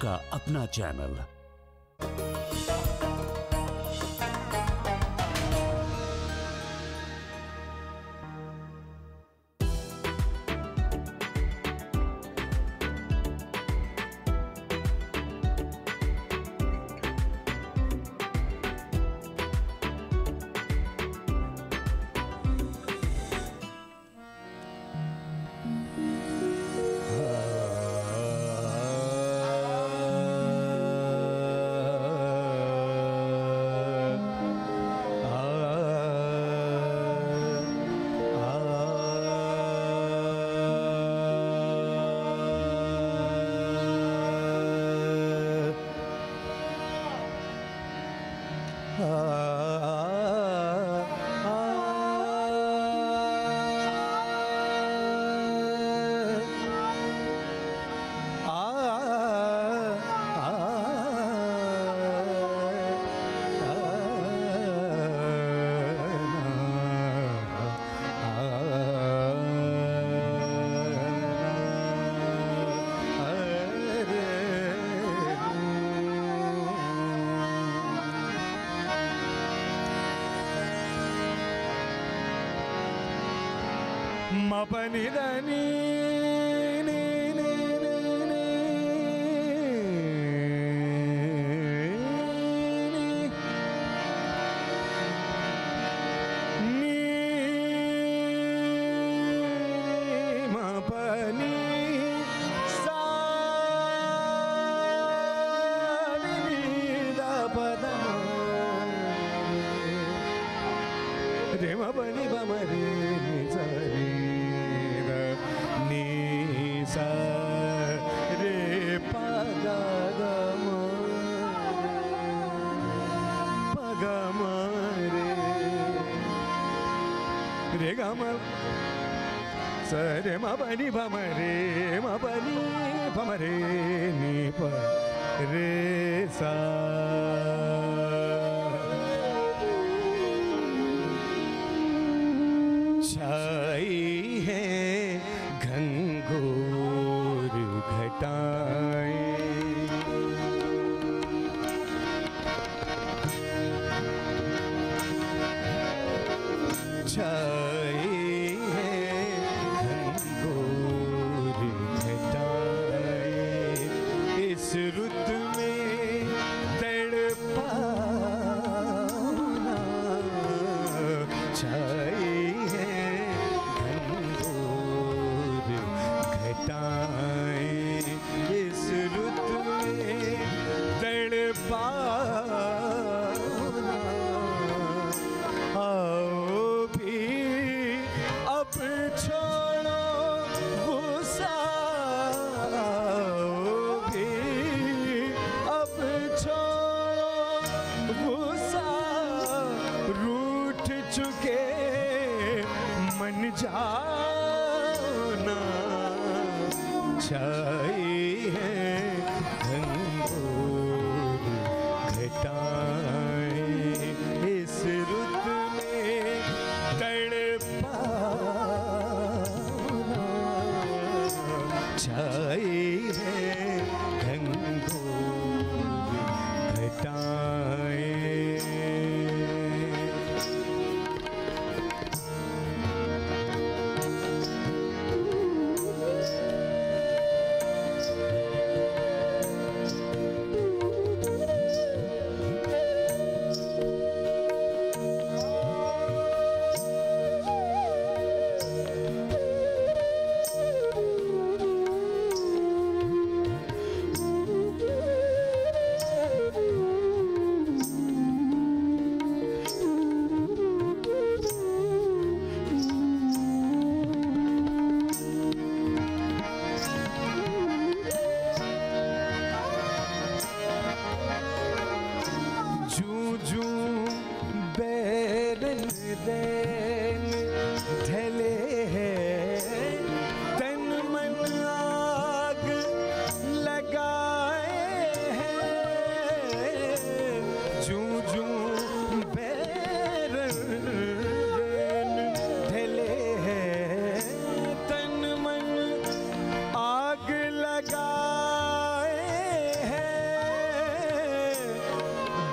का अपना चैनल।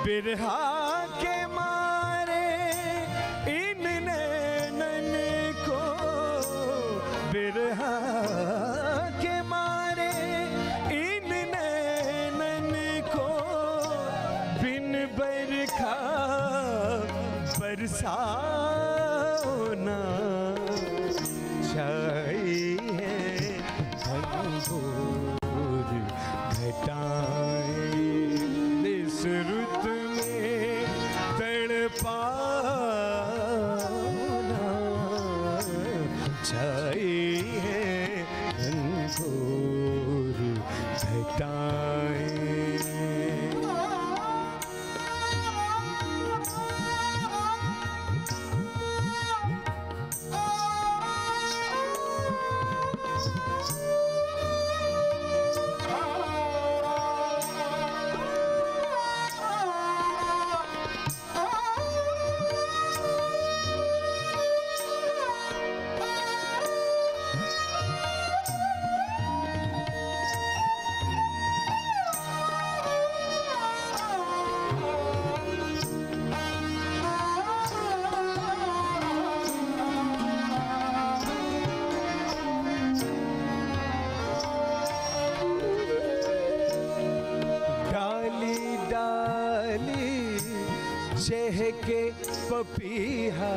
बिरहा के मारे इन नैनन को, बिरहा के मारे इन नैनन को, बिन बरखा बरसाओ ना, छाई है घनघोर घटाएं इस रुत में तड़पाओ ना, छाई है घनघोर घटाएं। चहके पपीहा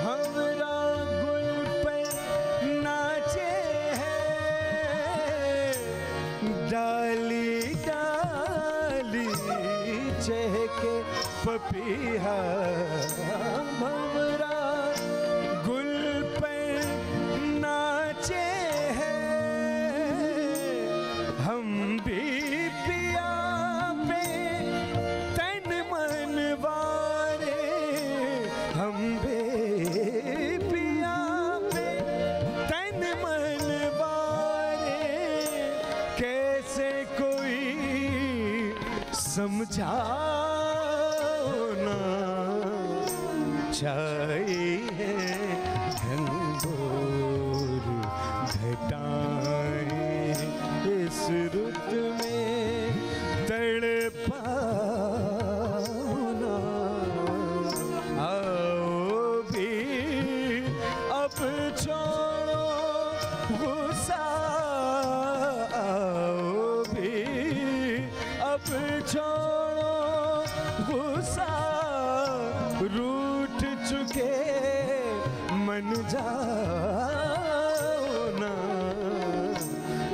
हमरा गुल पे नाचे है, डाली डाली चहके पपीहा हमरा गुल पे नाचे है, हम भी पिया पे तन मन वारे, हम भी पिया पे तन मन वारे, कैसे कोई समझाओ ना, छाई है घनघोर घटाएं इस रुत में तड़पाओ ना, आओ भी अब छोड़ो गुस्सा, आओ भी अब छोड़ो गुस्सा, रूठ चुके मन जाओ ना,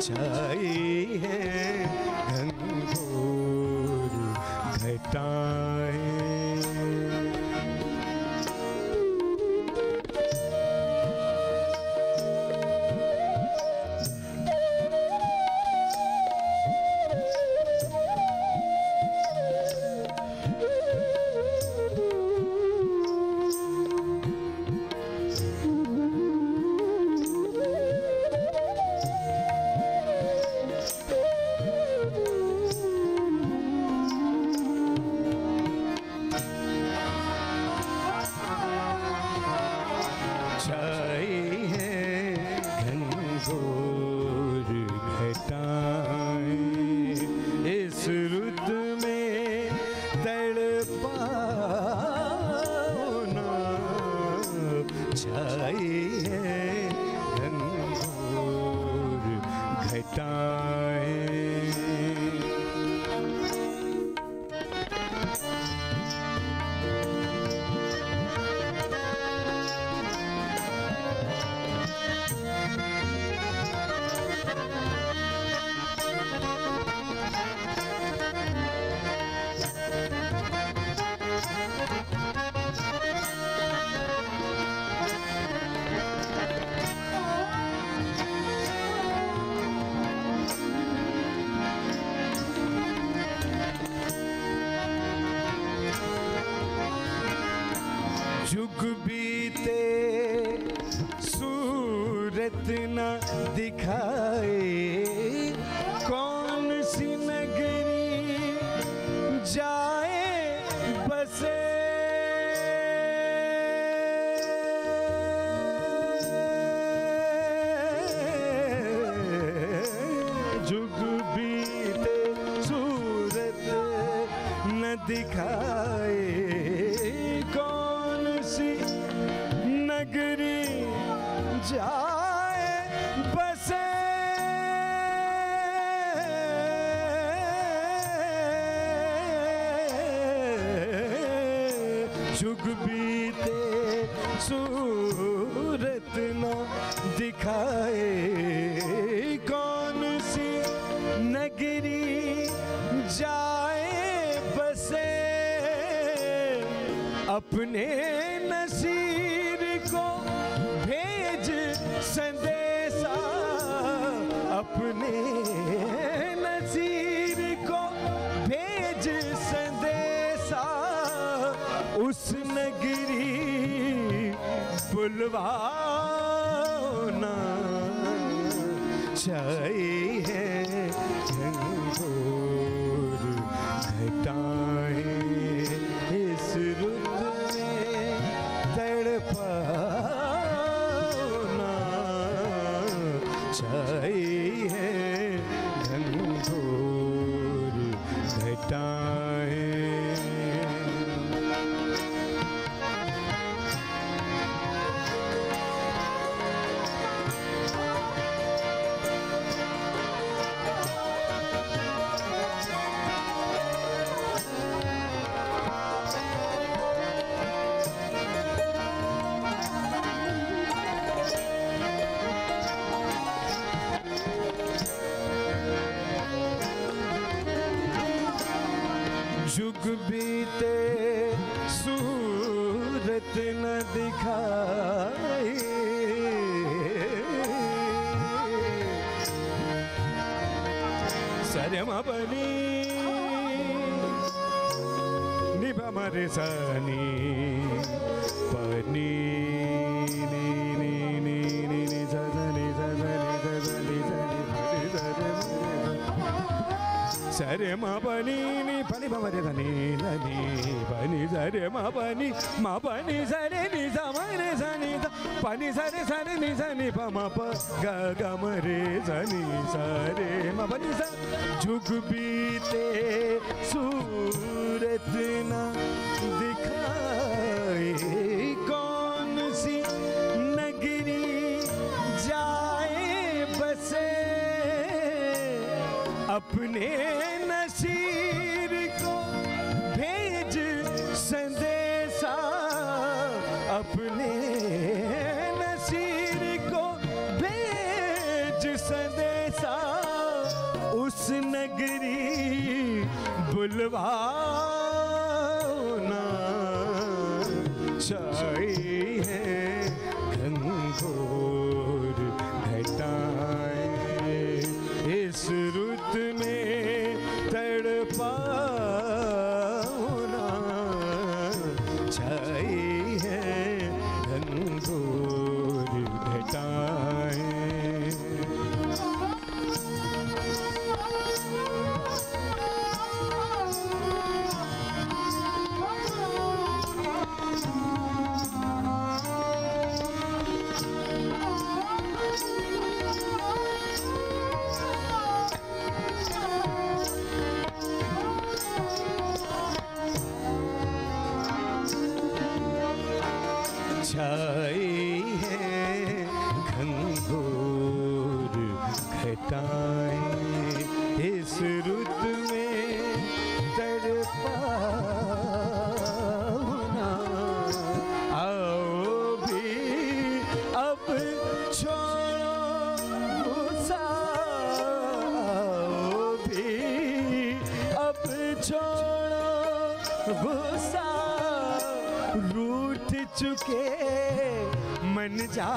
छाई है घनघोर घटाएं। घनघोर घटाएं इस रुत में तड़पाओ ना, छाई है घनघोर घटाएं। जुग बीते सूरत न दिखाए, कौन सी नगरी जाए बसे, जुग बीते सूरत दिखाए कौन सी नगरी जाए बसे जुग बीते सूरत न दिखाए कौन सी नगरी जाए बसे अपने नसीर को भेज संदेशा अपने नसीर को भेज संदेशा उस नगरी बुलवाना चाहिए घनघोर घटाएं इस रुत में तड़पाना चाहिए घनघोर घटाएं जुग बीते सूरत न दिखाए सरमा बनी निभा मरे सनी पनी नी नी नी नी नी सजनी सजनी सजनी सजनी सरे मा पनी नी पनी भमरे धनी धनी पनी सरे मा पनी सरे नी समरे सनी पनी सरे सरे नी सनी प मा प ग ग मरे सनी सरे मा पनी सा जुग बीते सूरत न दिखाए कौन सी नगरी जाए बसे अपने नसीर को भेज संदेशा अपने नसीर को भेज संदेशा उस नगरी बुलवाना चाहिए घनघोर घटाएं इस रुत में तड़पाना चाहिए घनघोर घटाएं चाहिए घनघोर घटाएं इस रुत में तड़पाना आओ भी अब छोड़ो गुस्सा आओ भी अब छोड़ो गुस्सा रूठ चुके मन जाना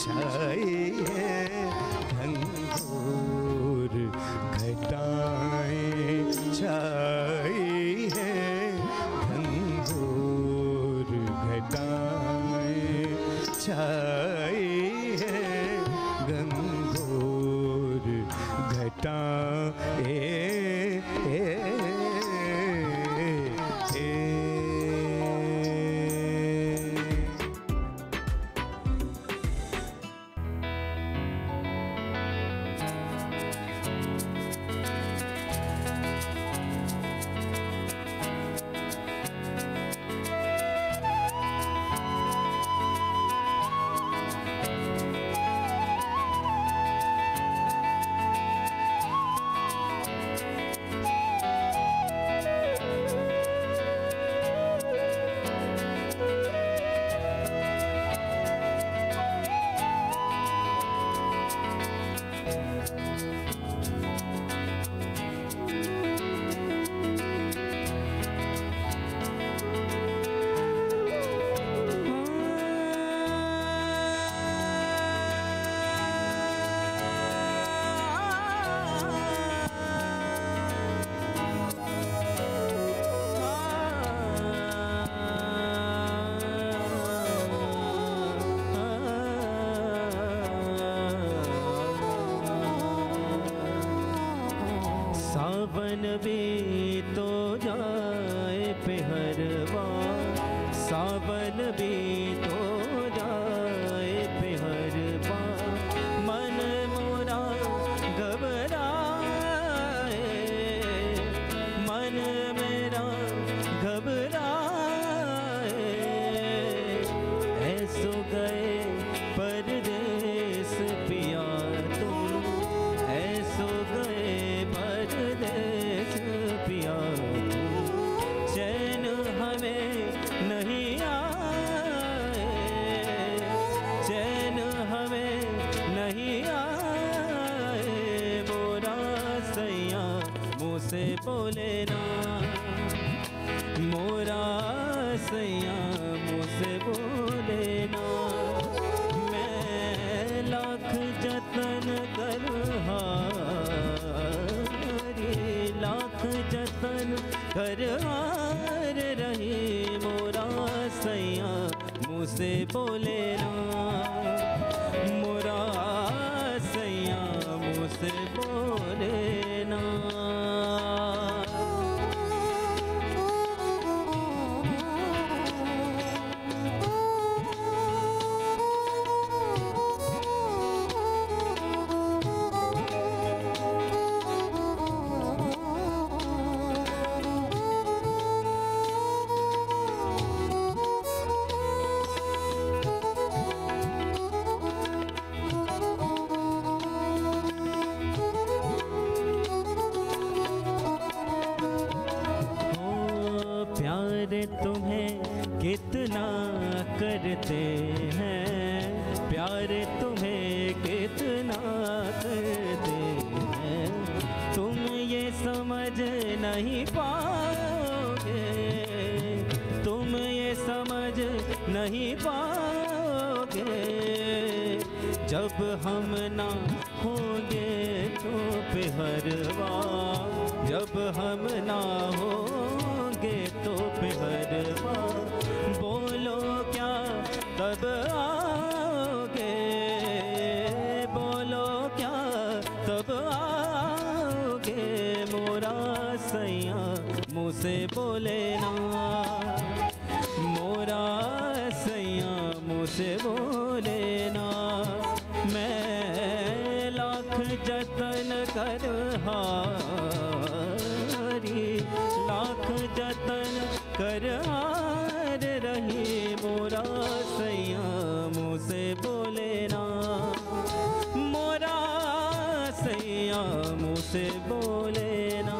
चाहिए घनघोर घटाएं चाहिए घनघोर घटाएं चाहिए घनघोर घटाएं सावन भी तो जाए पेहरवा, सावन भी तो जाए पेहरवा, मन मोरा घबराए, मन मेरा घबराए, ऐसो गए परदेस पिया तुम, ऐसो गए परदेस पिया तुम, चैन हमें नहीं आए, चैन हमें नहीं आए, मोरा सैया मुँह से बोले ना, मोरा सैया मुँह से बोले ना, मैं लाख जतन कर हारी, लाख जतन कर हार रही, मोरा सैया मुँह से बोले ना, मोरा सैया मुँह से बोले ना। तुम्हें कितना करते हैं, प्यार तुम्हें कितना करते हैं, तुम ये समझ नहीं पाओगे, तुम ये समझ नहीं पाओगे, जब हम ना होंगे तो पेहरवा, जब हम ना होंगे तो पेहरवा, बोलो क्या तब आओगे, बोलो क्या तब आओगे, मोरा सैया मुँह से बोले ना, मोरा सैया मुँह से बोले ना, मैं लाख जतन कर हारी, लाख जतन कर हार रही, मोरा सैया मुँह से बोले ना, मोरा सैया मुँह से बोले ना।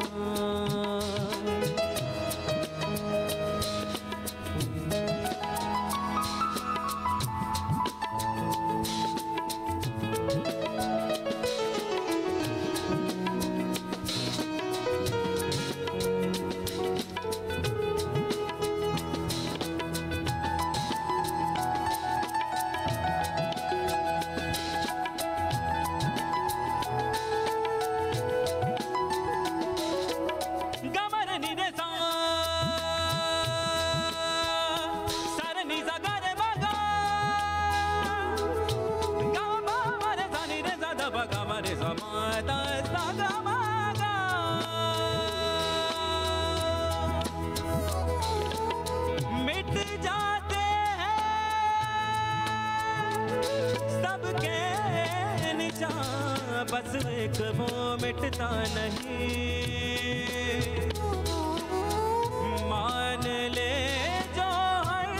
मिट जाते हैं सबके निशान, बस एक वो मिटता नहीं, मान ले जो हर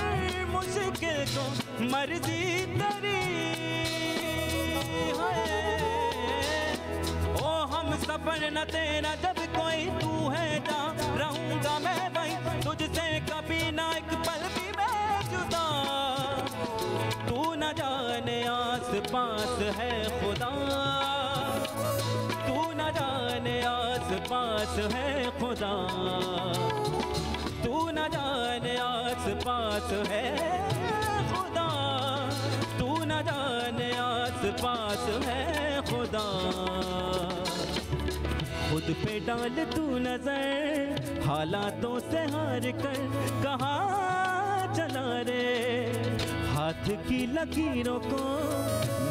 मुश्किल को मर्जी तेरी है, ओ हम सफर न तेरा जब कोई तू है जा, रहूंगा मैं वहीं तुझसे कभी ना एक पल भी मैं जुदा, तू न जाने आस पास है खुदा, तू न जाने आस पास है खुदा, तू न जाने आस पास है खुदा, तू न जाने आस पास है खुदा, खुद पे डाल तू नजर, हालातों से हार कर कहाँ चला रे, हाथ की लकीरों को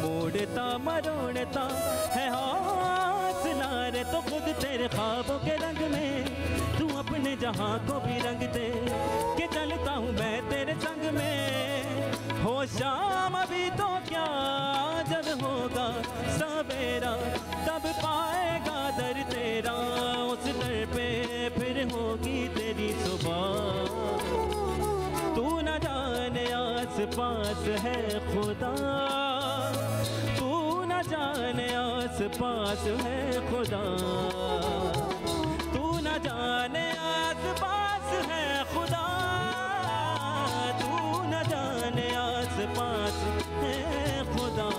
मोड़ता मरोड़ता है हौसला रे, तो खुद तेरे ख्वाबों के रंग जहां को भी रंग दे कि चलता हूँ मैं तेरे संग में। हो शाम अभी तो क्या, जब होगा सवेरा तब पाएगा दर तेरा। उस दर पे फिर होगी तेरी सुबह। तू न जाने आस पास है खुदा, तू न जाने आस पास है खुदा। तू न जाने आस पास है खुदा, तू न जाने आस पास है खुदा।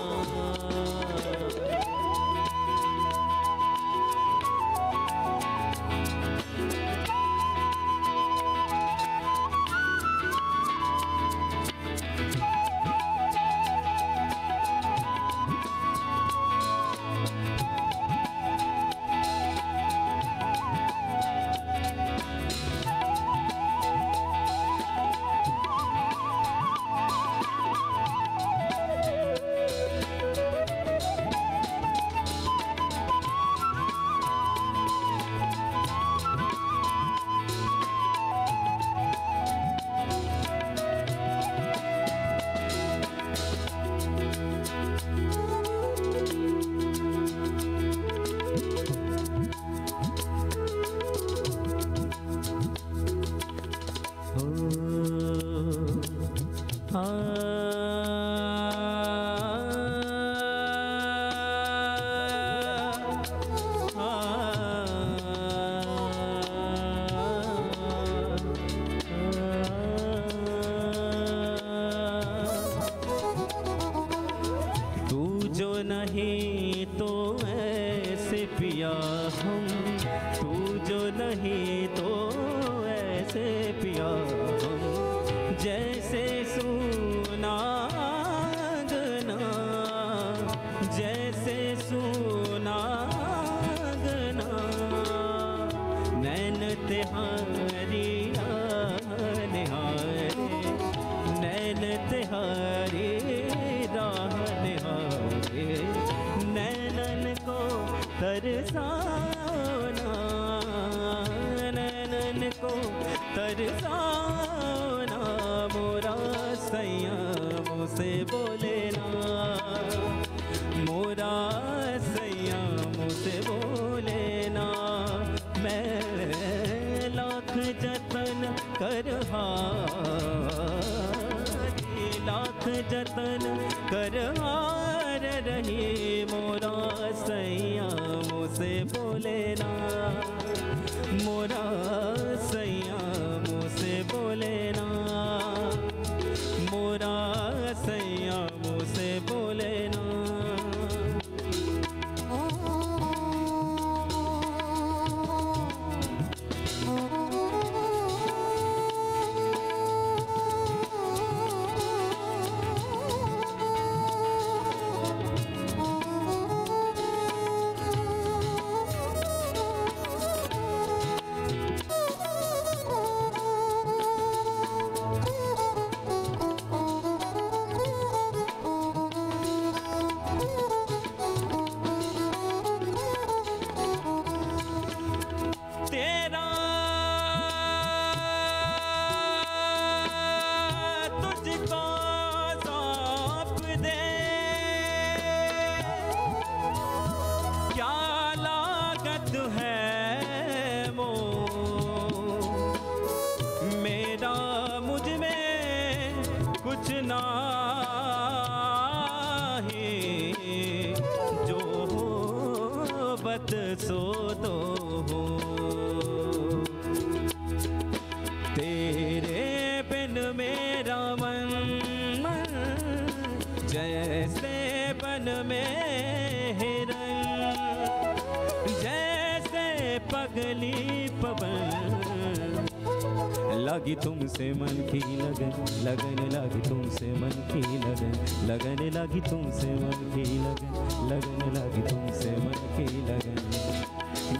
लागी तुमसे मन की लगन, लगन लागी तुमसे मन की लगन, लगन लागी तुमसे मन की लगन, लगन लागी तुमसे मन की लगन।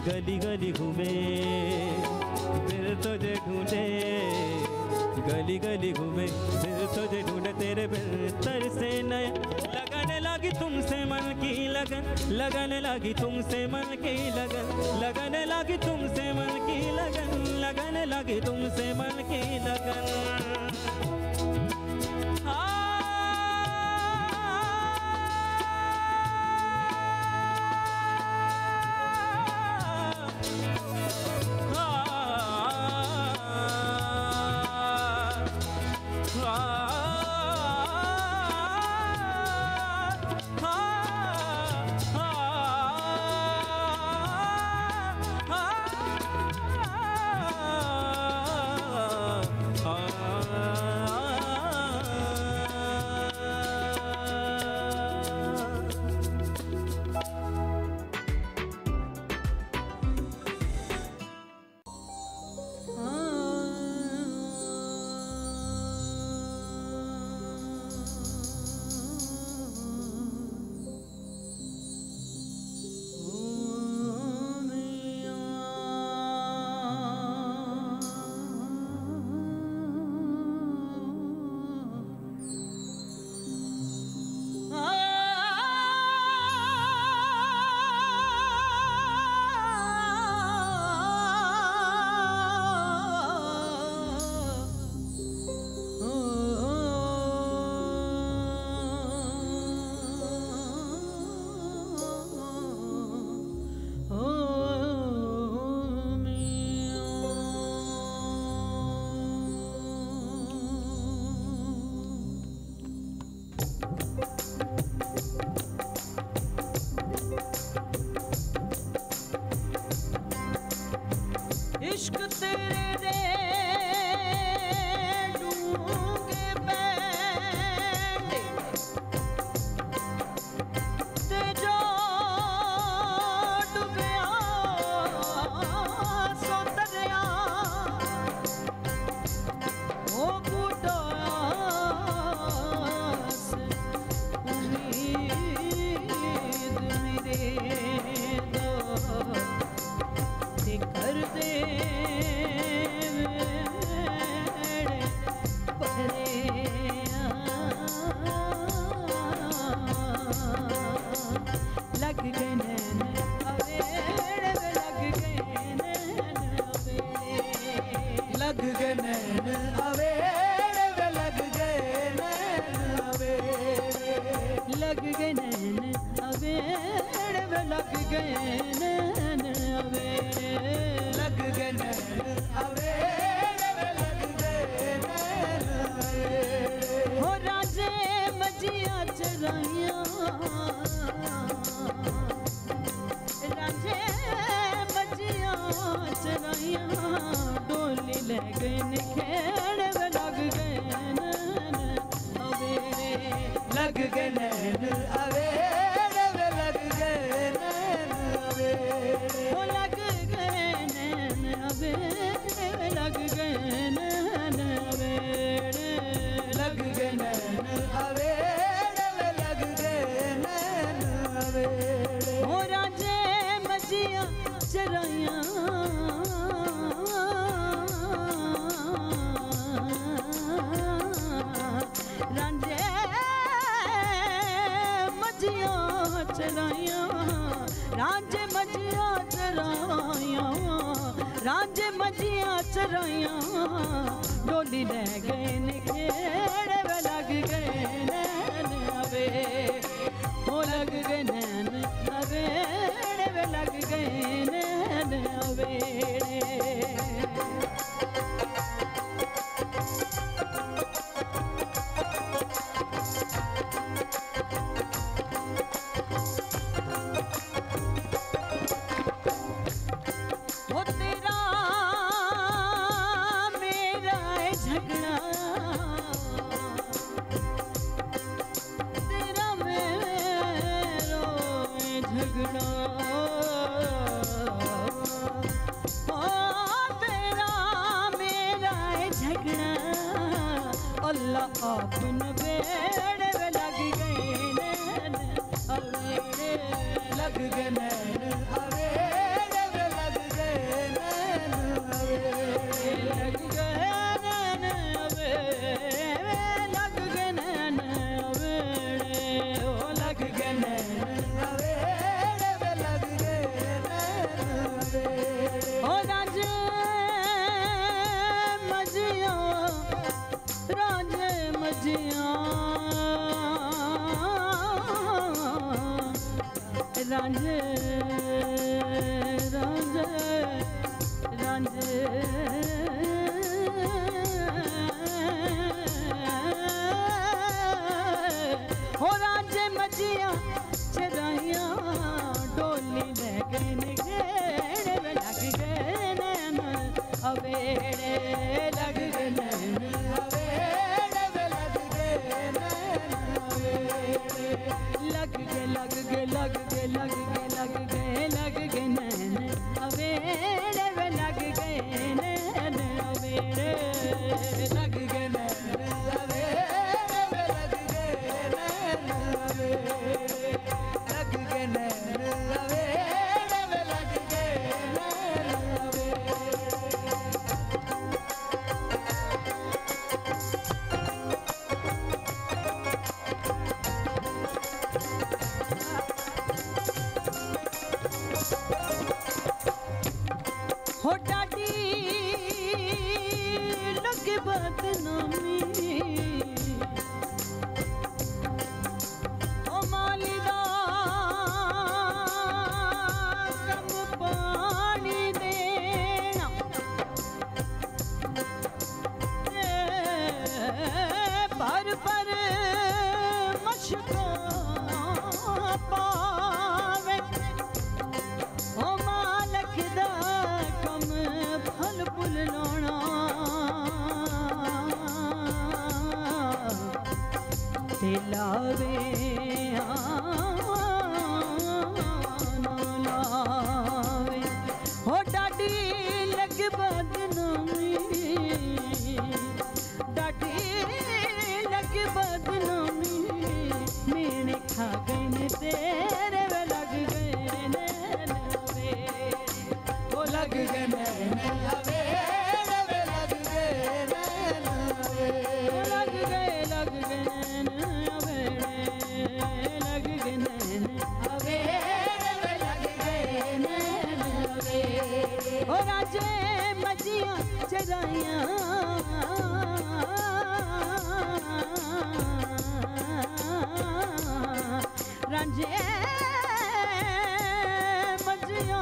गली गली घूमे फिर तुझे ढूंढे, गली गली घूमे फिर तुझे ढूंढे, तेरे बिन तरसे नया लगन लागी लगी तुमसे मन की लगन, लगन लगी तुमसे मन की लगन, लगन लगी तुमसे मन की लगन, लगन लगी तुमसे मन की लगन। डोली ले गए निखेड़ वे लग गए नैन अबे, हो लग गए नैन अबेड़े वे लग गए नैन अबेड़े। अपन बेड़े वे लग गए नैन अबेड़े, लग गए नैन अबेड़े वे लग गए नैन अबेड़े, लग गए नैन अबेड़े लग गए नैन अबेड़े, ओ लग गए रांझे रांझे रांझे हो रांझे मजिया चराइया डोली ले गए घेड़े में लग गए नैन अवेड़े लग गए नैन अवेड़े में लग गए नैन अवेड़े लग गए लग गए लग गए लग गए लग गए लग गए नैन अवेड़े में लग गए नैन अवेड़े लग गए नैन अवेड़े में लग गए नैन अवेड़े लग गए नैन अवेड़े में लग गए नैन हो डाडी लगे बदनामी ओ मालिदा कम पानी देना पर मशको पावे ओ मालक दा कम फल फुल लाना ते लावे ना लावे हो डाडी लग बदनामी डाडी लग बदनामी मेरे खा गए ने तेरे वे लग गए नैन अवेड़े वो लग गए नैन अवेड़े वे लग गए नैन अवेड़े लग गए नैन अवेड़े लग गए नैन अवेड़े वे लग गए नैन अवेड़े ओ राजे मजिया चराइया रांझे मजिया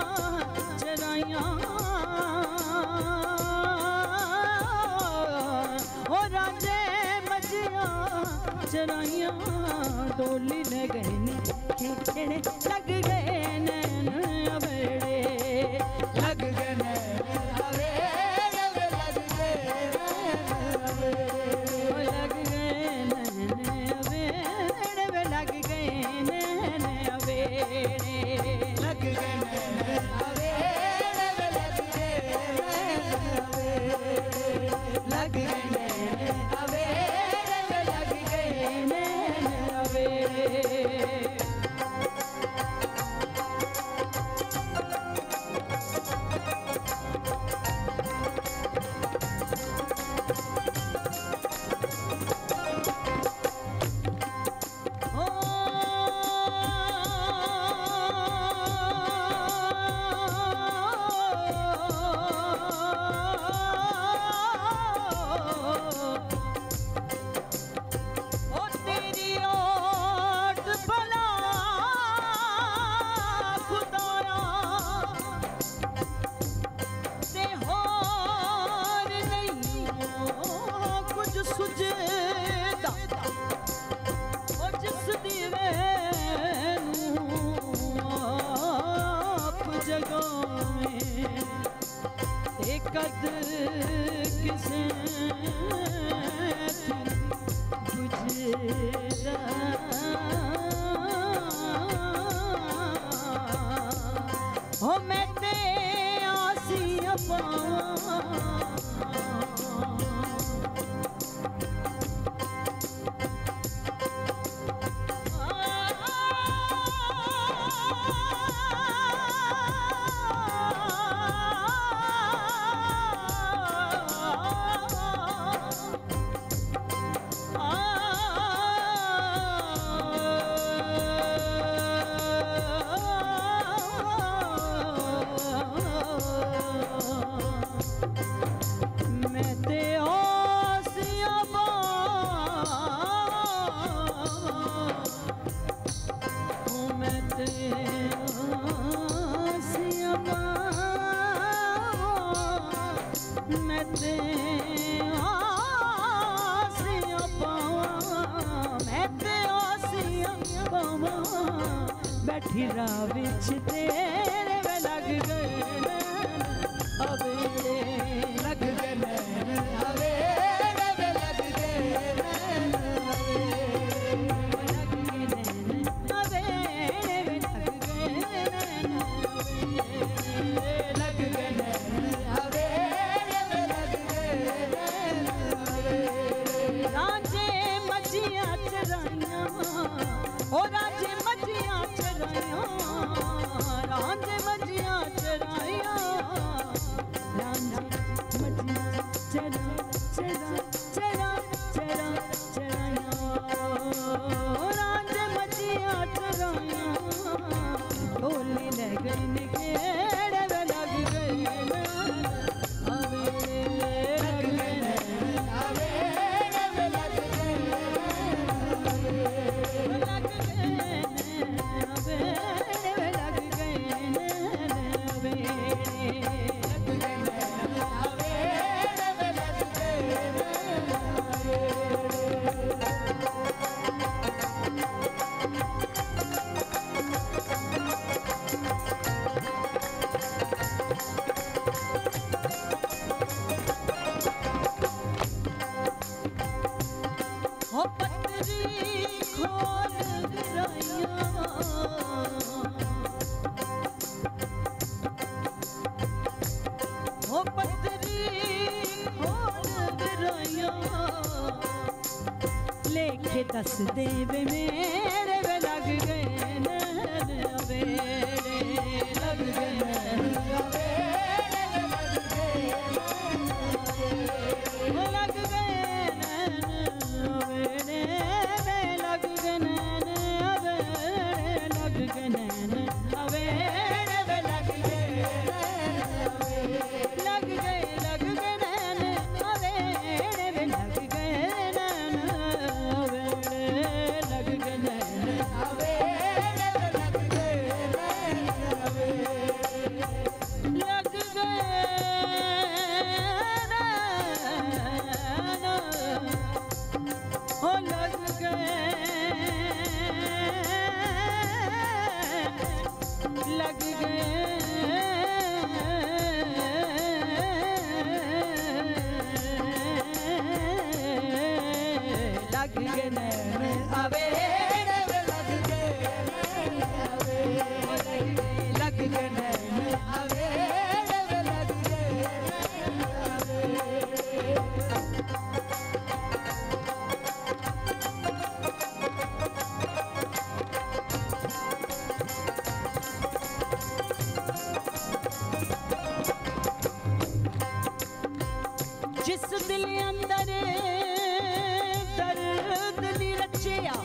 चराइया ओ रांझे मजिया चराइया डोली ले गए ने खेड़े लग गए नैन अवेड़े लग गए नैन अवेड़े लग गए नैन अवेड़े लग गए नैन अवेड़े लग गए नैन अवेड़े लग गए नैन अवेड़े लग गए नैन अवेड़े लग गए नैन अवेड़े लग गए नैन अवेड़े हो मैं ते आसिया मैं ते मैं ते आसियां पावां, मैं ते आसियां पावां, बैठी राह विच तेरे वे लग गए नैन अवेड़े, लग गए नैन अवेड़े वे लग गए नैन अवेड़े, लग गए नैन अवेड़े वे लग गए नैन अवेड़े, लग गए नैन अवेड़े वे लग गए नैन अवेड़े। रांझे मच्छियां चराइयां, ओ रांझे मच्छियां चराइयां, रांझे मच्छियां चराइयां, रांझे मच्छियां चरा चरा चरा चरा चराइयां, रांझे मच्छियां चराइयां, ढोली ले गई निखेड़े वे लग गए नैन अवेड़े, लग गए नैन अवेड़े वे लग गए नैन अवेड़े, लग गए नैन अवेड़े वे लग गए नैन अवेड़े, लग गए नैन अवेड़े वे लग गए नैन हो पतरी खोल गिराइयां, हो पतरी खोल गिराइयां, लेके दस दे वे मेरे वे लग गए नैन अवेड़े, लग गए नैन अवेड़े लग गए नैन अवेड़े, लग गए नैन अवेड़े वे लग गए नैन अवेड़े, लग गए नैन अवेड़े वे लग गए नैन अवेड़े, लग गए नैन अवेड़े वे लग गए नैन अवेड़े, लग गए नैन अवेड़े वे लग गए नैन अवेड़े, लग गए नैन, ओ लग गए, लग गए, लग गए नैन अवेड़े वे लग गए नैन अवेड़े, लग गए नैन अवेड़े वे लग गए नैन अवेड़े। जिस दिल अंदर दर्द नी रचिया,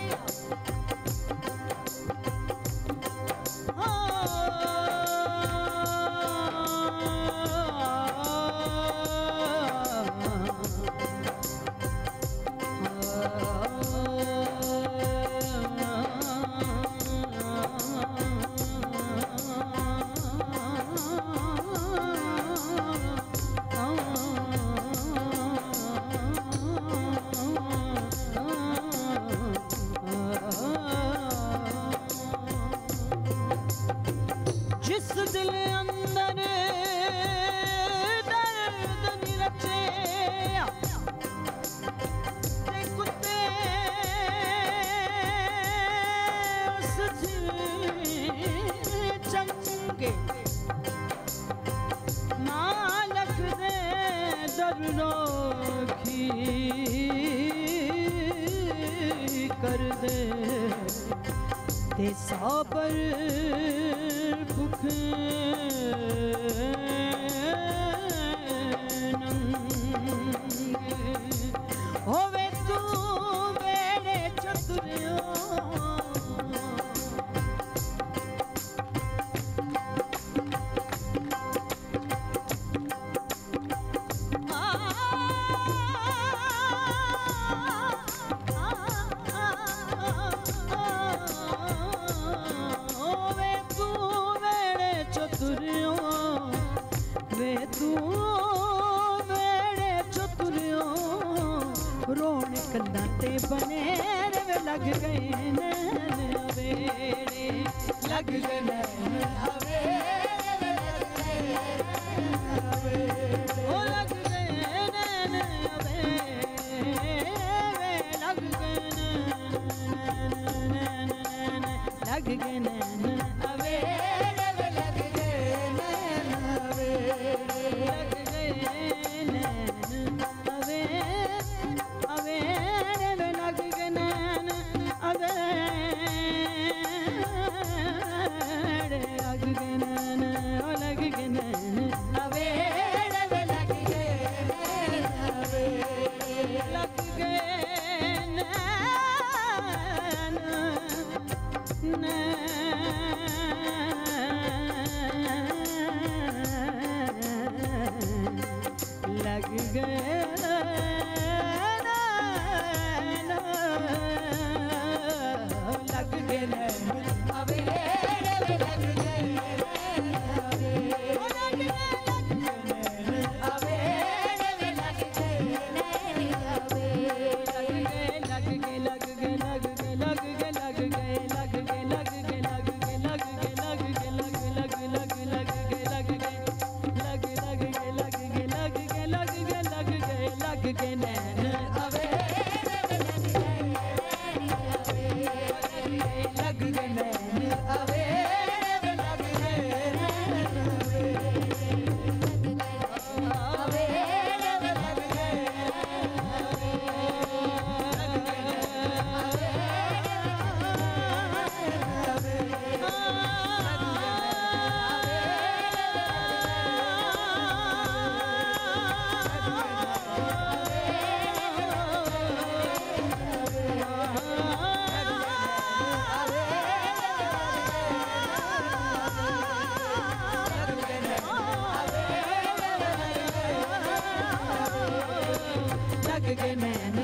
जिस दिल अंदर दर्द नी रचिया, ते कुत्ते उस चंगे मालक दे दर्दोखी कर दे, ते साबर भुख नंगे, होवे तू बेड़े चतुरिया, होवे तू बेड़े चतुरिया, गए नैन